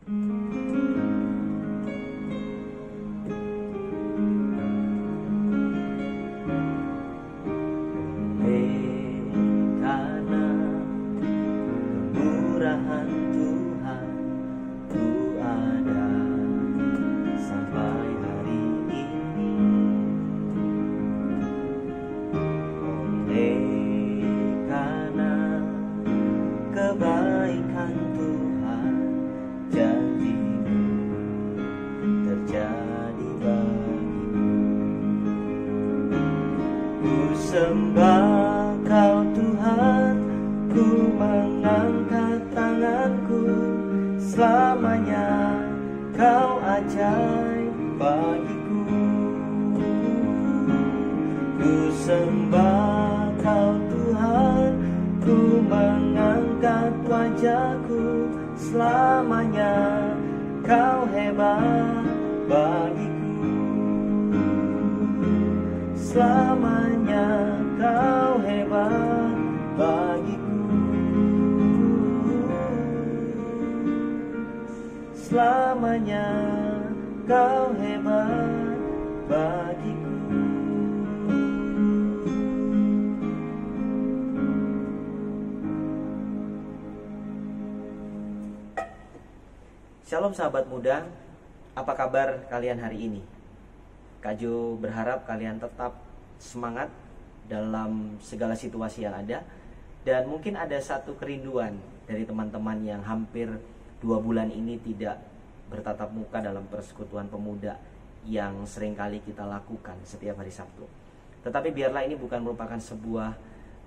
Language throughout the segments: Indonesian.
Karena kemurahan Tuhan ku ada sampai hari ini. Oleh karena kebaikan Tuhan, janji-Mu terjadi bagiku. Ku sembah Kau Tuhan, ku mengangkat tanganku, selamanya Kau ajaib bagiku. Ku sembah Kau Tuhan, ku mengangkat wajahku, selamanya Kau hebat bagiku. Selamanya Kau hebat bagiku. Selamanya Kau hebat bagiku. Shalom sahabat muda, apa kabar kalian hari ini? Kak Jo berharap kalian tetap semangat dalam segala situasi yang ada. Dan mungkin ada satu kerinduan dari teman-teman yang hampir 2 bulan ini tidak bertatap muka dalam persekutuan pemuda yang seringkali kita lakukan setiap hari Sabtu. Tetapi biarlah ini bukan merupakan sebuah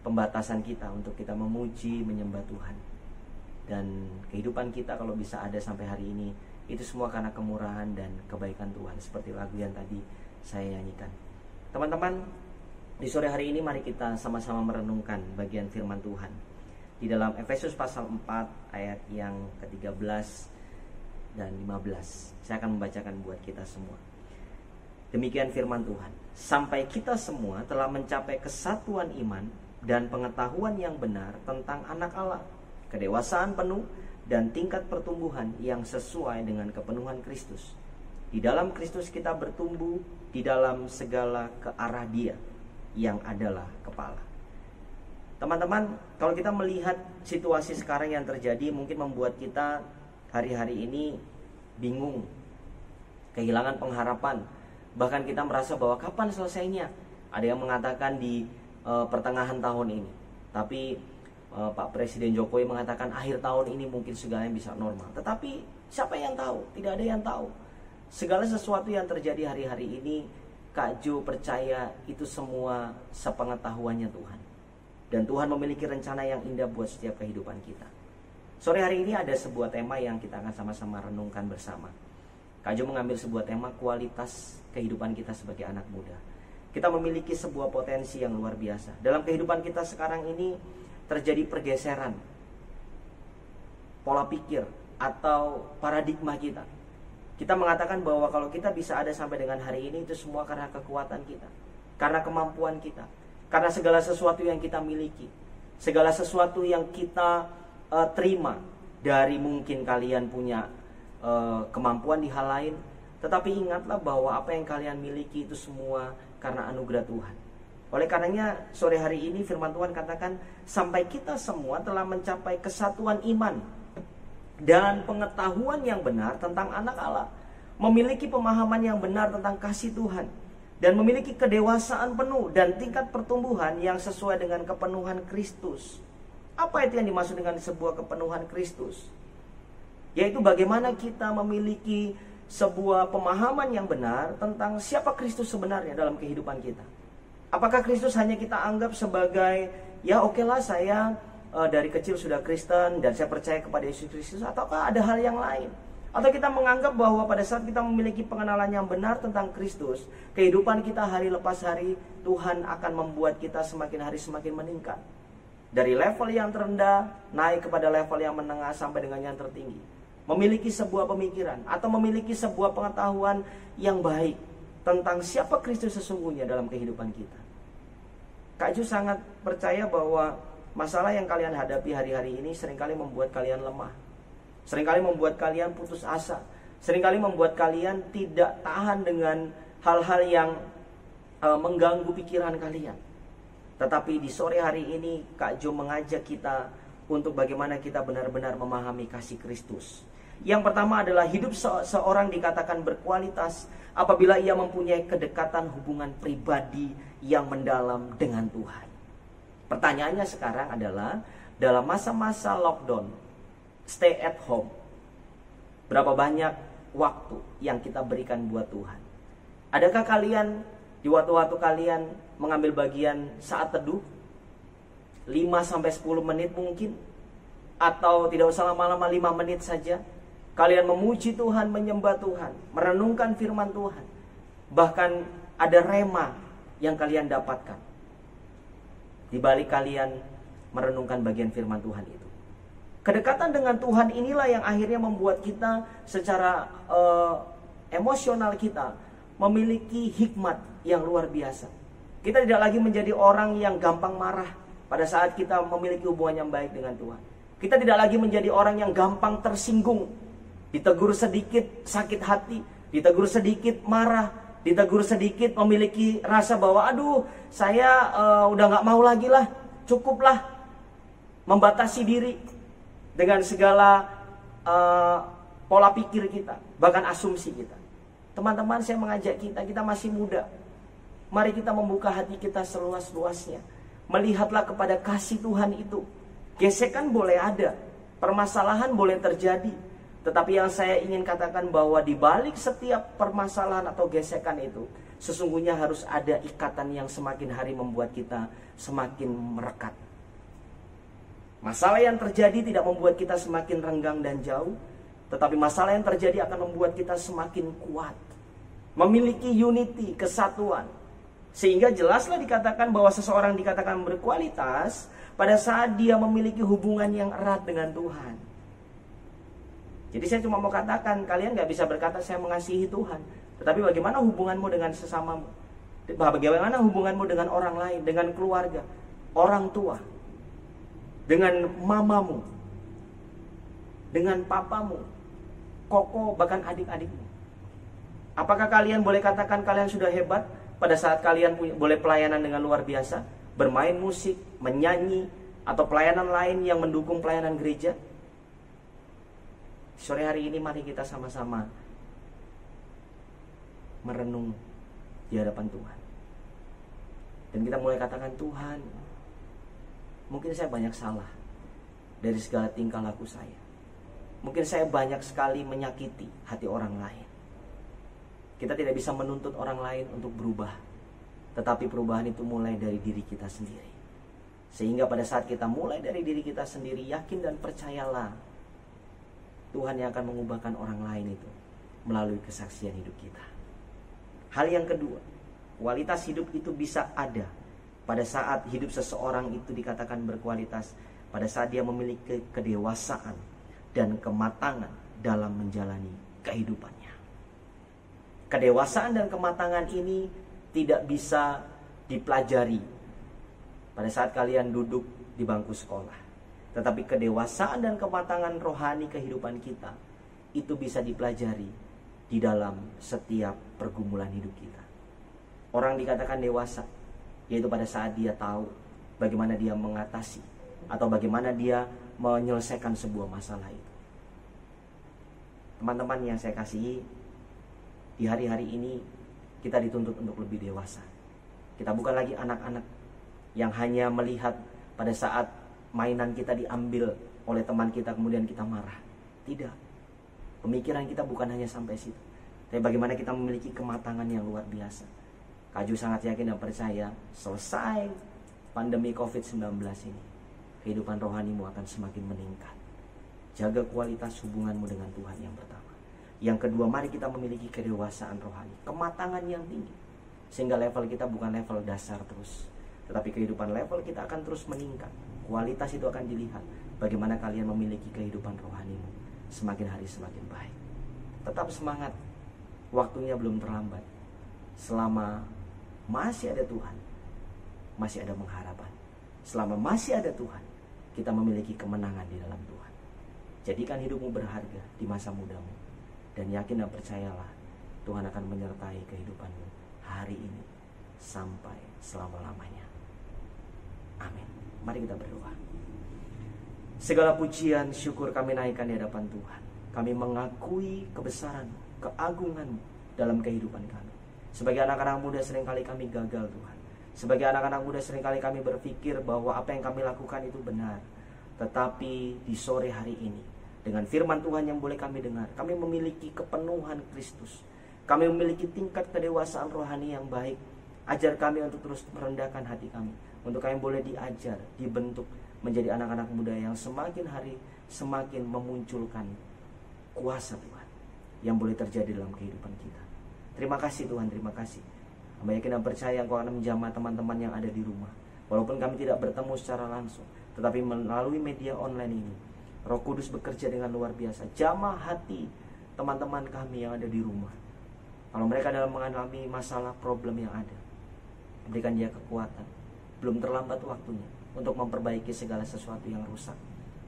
pembatasan kita untuk kita memuji, menyembah Tuhan. Dan kehidupan kita kalau bisa ada sampai hari ini, itu semua karena kemurahan dan kebaikan Tuhan, seperti lagu yang tadi saya nyanyikan. Teman-teman, di sore hari ini mari kita sama-sama merenungkan bagian firman Tuhan di dalam Efesus pasal 4 ayat yang ke-13 dan 15. Saya akan membacakan buat kita semua. Demikian firman Tuhan. Sampai kita semua telah mencapai kesatuan iman dan pengetahuan yang benar tentang anak Allah, kedewasaan penuh dan tingkat pertumbuhan yang sesuai dengan kepenuhan Kristus. Di dalam Kristus kita bertumbuh di dalam segala ke arah Dia yang adalah kepala. Teman-teman, kalau kita melihat situasi sekarang yang terjadi, mungkin membuat kita hari-hari ini bingung, kehilangan pengharapan. Bahkan kita merasa bahwa kapan selesainya. Ada yang mengatakan di pertengahan tahun ini. Tapi Pak Presiden Jokowi mengatakan akhir tahun ini mungkin segalanya bisa normal. Tetapi siapa yang tahu? Tidak ada yang tahu. Segala sesuatu yang terjadi hari-hari ini, Kak Jo percaya itu semua sepengetahuannya Tuhan. Dan Tuhan memiliki rencana yang indah buat setiap kehidupan kita. Sore hari ini ada sebuah tema yang kita akan sama-sama renungkan bersama. Kak Jo mengambil sebuah tema kualitas kehidupan kita sebagai anak muda. Kita memiliki sebuah potensi yang luar biasa. Dalam kehidupan kita sekarang ini terjadi pergeseran pola pikir atau paradigma kita. Kita mengatakan bahwa kalau kita bisa ada sampai dengan hari ini, itu semua karena kekuatan kita, karena kemampuan kita, karena segala sesuatu yang kita miliki, segala sesuatu yang kita terima dari mungkin kalian punya kemampuan di hal lain. Tetapi ingatlah bahwa apa yang kalian miliki itu semua karena anugerah Tuhan. Oleh karenanya sore hari ini firman Tuhan katakan, sampai kita semua telah mencapai kesatuan iman dan pengetahuan yang benar tentang anak Allah, memiliki pemahaman yang benar tentang kasih Tuhan, dan memiliki kedewasaan penuh dan tingkat pertumbuhan yang sesuai dengan kepenuhan Kristus. Apa itu yang dimaksud dengan sebuah kepenuhan Kristus? Yaitu bagaimana kita memiliki sebuah pemahaman yang benar tentang siapa Kristus sebenarnya dalam kehidupan kita. Apakah Kristus hanya kita anggap sebagai, ya okelah saya dari kecil sudah Kristen dan saya percaya kepada Yesus Kristus, ataukah ada hal yang lain? Atau kita menganggap bahwa pada saat kita memiliki pengenalan yang benar tentang Kristus, kehidupan kita hari lepas hari, Tuhan akan membuat kita semakin hari semakin meningkat. Dari level yang terendah, naik kepada level yang menengah sampai dengan yang tertinggi. Memiliki sebuah pemikiran atau memiliki sebuah pengetahuan yang baik tentang siapa Kristus sesungguhnya dalam kehidupan kita. Kak Ju sangat percaya bahwa masalah yang kalian hadapi hari-hari ini seringkali membuat kalian lemah. Seringkali membuat kalian putus asa. Seringkali membuat kalian tidak tahan dengan hal-hal yang mengganggu pikiran kalian. Tetapi di sore hari ini Kak Jo mengajak kita untuk bagaimana kita benar-benar memahami kasih Kristus. Yang pertama adalah hidup seorang dikatakan berkualitas apabila ia mempunyai kedekatan hubungan pribadi yang mendalam dengan Tuhan. Pertanyaannya sekarang adalah, dalam masa-masa lockdown, stay at home, berapa banyak waktu yang kita berikan buat Tuhan? Adakah kalian di waktu-waktu kalian mengambil bagian saat teduh 5-10 menit mungkin, atau tidak usah lama-lama 5 menit saja, kalian memuji Tuhan, menyembah Tuhan, merenungkan firman Tuhan. Bahkan ada rema yang kalian dapatkan di balik kalian merenungkan bagian firman Tuhan itu. Kedekatan dengan Tuhan inilah yang akhirnya membuat kita secara emosional kita memiliki hikmat yang luar biasa. Kita tidak lagi menjadi orang yang gampang marah pada saat kita memiliki hubungan yang baik dengan Tuhan. Kita tidak lagi menjadi orang yang gampang tersinggung. Ditegur sedikit sakit hati, ditegur sedikit marah, ditegur sedikit memiliki rasa bahwa aduh saya udah gak mau lagi lah, cukuplah. Membatasi diri dengan segala pola pikir kita, bahkan asumsi kita. Teman-teman, saya mengajak kita masih muda. Mari kita membuka hati kita seluas-luasnya. Melihatlah kepada kasih Tuhan itu. Gesekan boleh ada, permasalahan boleh terjadi. Tetapi yang saya ingin katakan bahwa di balik setiap permasalahan atau gesekan itu, sesungguhnya harus ada ikatan yang semakin hari membuat kita semakin merekat. Masalah yang terjadi tidak membuat kita semakin renggang dan jauh, tetapi masalah yang terjadi akan membuat kita semakin kuat, memiliki unity, kesatuan. Sehingga jelaslah dikatakan bahwa seseorang dikatakan berkualitas pada saat dia memiliki hubungan yang erat dengan Tuhan. Jadi saya cuma mau katakan, kalian gak bisa berkata saya mengasihi Tuhan, tetapi bagaimana hubunganmu dengan sesamamu? Bagaimana hubunganmu dengan orang lain, dengan keluarga, orang tua, dengan mamamu, dengan papamu, koko, bahkan adik-adikmu? Apakah kalian boleh katakan kalian sudah hebat pada saat kalian boleh pelayanan dengan luar biasa, bermain musik, menyanyi, atau pelayanan lain yang mendukung pelayanan gereja? Sore hari ini mari kita sama-sama merenung di hadapan Tuhan. Dan kita mulai katakan, Tuhan, mungkin saya banyak salah dari segala tingkah laku saya. Mungkin saya banyak sekali menyakiti hati orang lain. Kita tidak bisa menuntut orang lain untuk berubah, tetapi perubahan itu mulai dari diri kita sendiri. Sehingga pada saat kita mulai dari diri kita sendiri, yakin dan percayalah, Tuhan yang akan mengubahkan orang lain itu melalui kesaksian hidup kita. Hal yang kedua, kualitas hidup itu bisa ada pada saat hidup seseorang itu dikatakan berkualitas, pada saat dia memiliki kedewasaan dan kematangan dalam menjalani kehidupannya. Kedewasaan dan kematangan ini tidak bisa dipelajari pada saat kalian duduk di bangku sekolah. Tetapi kedewasaan dan kematangan rohani kehidupan kita itu bisa dipelajari di dalam setiap pergumulan hidup kita. Orang dikatakan dewasa yaitu pada saat dia tahu bagaimana dia mengatasi atau bagaimana dia menyelesaikan sebuah masalah itu. Teman-teman yang saya kasihi, di hari-hari ini kita dituntut untuk lebih dewasa. Kita bukan lagi anak-anak yang hanya melihat pada saat mainan kita diambil oleh teman kita kemudian kita marah. Tidak. Pemikiran kita bukan hanya sampai situ, tapi bagaimana kita memiliki kematangan yang luar biasa. Kak Jo sangat yakin dan percaya, selesai pandemi COVID-19 ini, kehidupan rohanimu akan semakin meningkat. Jaga kualitas hubunganmu dengan Tuhan yang pertama. Yang kedua, mari kita memiliki kedewasaan rohani, kematangan yang tinggi, sehingga level kita bukan level dasar terus, tetapi kehidupan level kita akan terus meningkat. Kualitas itu akan dilihat bagaimana kalian memiliki kehidupan rohanimu semakin hari semakin baik. Tetap semangat, waktunya belum terlambat. Selama masih ada Tuhan, masih ada pengharapan. Selama masih ada Tuhan, kita memiliki kemenangan di dalam Tuhan. Jadikan hidupmu berharga di masa mudamu. Dan yakin dan percayalah, Tuhan akan menyertai kehidupanmu hari ini sampai selama-lamanya. Amin. Mari kita berdoa. Segala pujian, syukur kami naikkan di hadapan Tuhan. Kami mengakui kebesaran-Mu, keagungan-Mu dalam kehidupan kami. Sebagai anak-anak muda seringkali kami gagal, Tuhan. Sebagai anak-anak muda seringkali kami berpikir bahwa apa yang kami lakukan itu benar. Tetapi di sore hari ini, dengan firman Tuhan yang boleh kami dengar, kami memiliki kepenuhan Kristus. Kami memiliki tingkat kedewasaan rohani yang baik. Ajar kami untuk terus merendahkan hati kami, untuk kami boleh diajar, dibentuk menjadi anak-anak muda yang semakin hari semakin memunculkan kuasa Tuhan yang boleh terjadi dalam kehidupan kita. Terima kasih Tuhan, terima kasih. Hamba yakin dan percaya Engkau akan menjamah teman-teman yang ada di rumah. Walaupun kami tidak bertemu secara langsung, tetapi melalui media online ini, Roh Kudus bekerja dengan luar biasa. Jamah hati teman-teman kami yang ada di rumah. Kalau mereka dalam mengalami masalah, problem yang ada, berikan dia kekuatan. Belum terlambat waktunya untuk memperbaiki segala sesuatu yang rusak.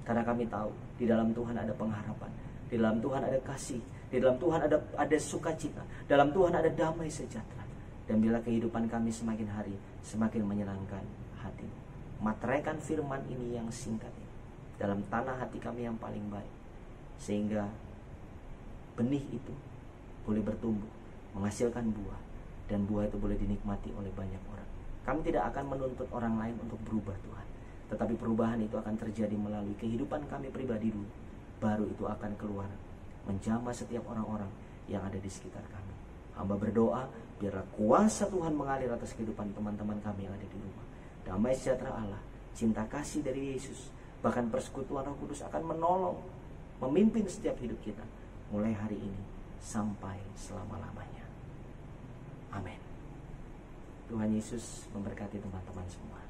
Karena kami tahu di dalam Tuhan ada pengharapan, di dalam Tuhan ada kasih, di dalam Tuhan ada sukacita, dalam Tuhan ada damai sejahtera. Dan bila kehidupan kami semakin hari semakin menyenangkan hati, materaikan firman ini yang singkat ini dalam tanah hati kami yang paling baik, sehingga benih itu boleh bertumbuh, menghasilkan buah, dan buah itu boleh dinikmati oleh banyak orang. Kami tidak akan menuntut orang lain untuk berubah Tuhan, tetapi perubahan itu akan terjadi melalui kehidupan kami pribadi dulu. Baru itu akan keluar menjamah setiap orang-orang yang ada di sekitar kami. Hamba berdoa biarlah kuasa Tuhan mengalir atas kehidupan teman-teman kami yang ada di rumah. Damai sejahtera Allah, cinta kasih dari Yesus, bahkan persekutuan Roh Kudus akan menolong, memimpin setiap hidup kita mulai hari ini sampai selama-lamanya. Amin. Tuhan Yesus memberkati teman-teman semua.